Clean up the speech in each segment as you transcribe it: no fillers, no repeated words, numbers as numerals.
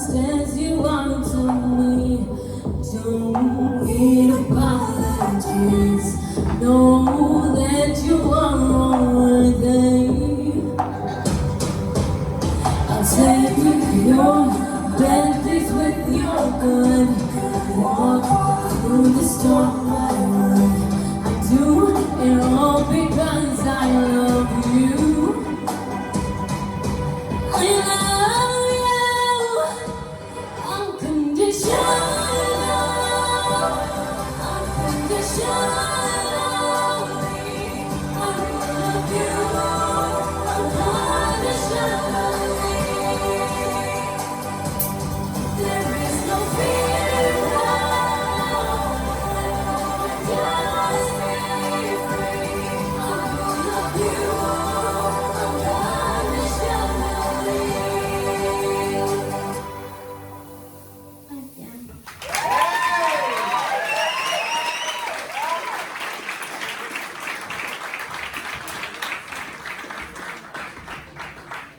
just as you are to me. Don't need apologies. Know that you are worthy. I'll take your bad days with your good. Walk through the storm, my word. I do it all because I love you. I love you unconditionally. I love you unconditionally. There is no fear now. Just be free. I love you unconditionally.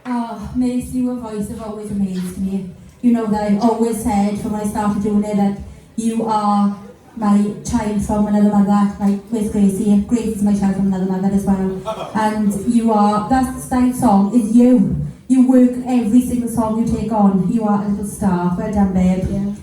Oh, Mace, your voice have always amazed me. You know that I've always said from when I started doing it that you are my child from another mother, like with Gracie. Grace is my child from another mother as well. And you are, that song is you. You work every single song you take on. You are a little star. Well done, babe. Yeah.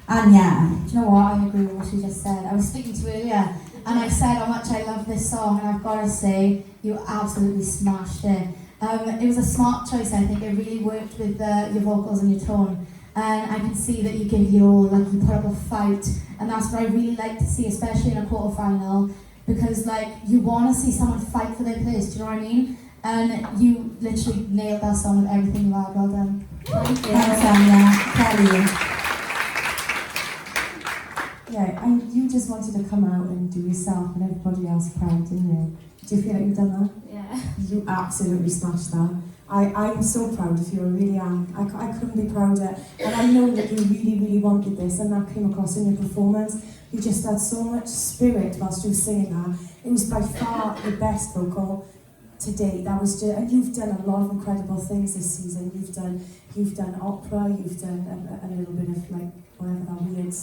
And yeah. Do you know what? I agree with what she just said. I was speaking to her earlier and I said how much I love this song, and I've got to say, you absolutely smashed it. It was a smart choice, I think. It really worked with your vocals and your tone. And I can see that you give your all, like you put up a fight. And that's what I really like to see, especially in a quarterfinal, because like you want to see someone fight for their place, do you know what I mean? And you literally nailed that song with everything you had. Well done. Thank you. Thanks, Anya. Kelly. Yeah, and you just wanted to come out and do yourself and everybody else proud, didn't you? Do you feel like you've done that? Yeah. You absolutely smashed that. I'm so proud of you, I really am. I couldn't be prouder. And I know that you really, really wanted this, and that came across in your performance. You just had so much spirit whilst you were singing that. It was by far the best vocal to date. That was just, and you've done a lot of incredible things this season. You've done opera, you've done a little bit of like whatever that weird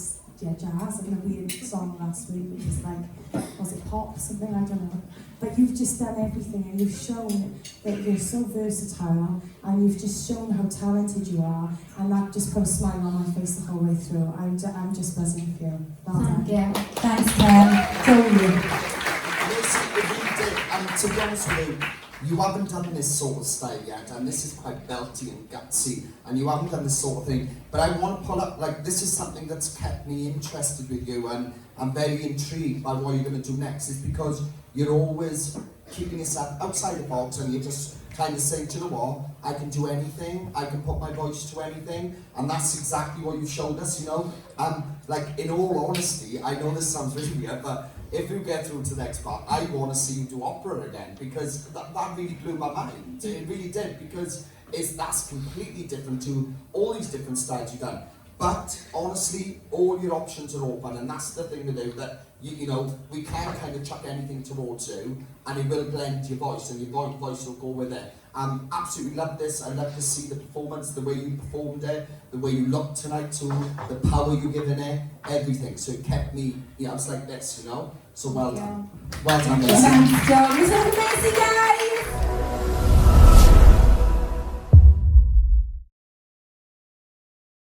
jazz, and a weird song last week, which was like, was it pop, something, I don't know. But you've just done everything, and you've shown that you're so versatile, and you've just shown how talented you are, and that just put a smile on my face the whole way through. I'm just buzzing for you. Well done. Thank you. Thanks, Ken. Totally. To be honest with you, you haven't done this sort of style yet, and this is quite belty and gutsy, and you haven't done this sort of thing. But I want to pull up, like, this is something that's kept me interested with you, and I'm very intrigued by what you're going to do next, is because you're always keeping yourself outside the box, and you're just kind of saying, do you know what, I can do anything, I can put my voice to anything, and that's exactly what you showed us, you know. Like, in all honesty, I know this sounds really weird, but if you get through to the next part, I want to see you do opera again, because that really blew my mind. It really did, because that's completely different to all these different styles you've done. But honestly, all your options are open, and that's the thing to do, that you know, we can kind of chuck anything towards you, and it will blend your voice, and your voice will go with it. Absolutely love this. I love to see the performance, the way you performed it, the way you looked tonight too, the power you're giving it, everything. So it kept me, you know, it's like this, you know. So well done. Well done, Macy. Thanks, John. This is amazing, guys.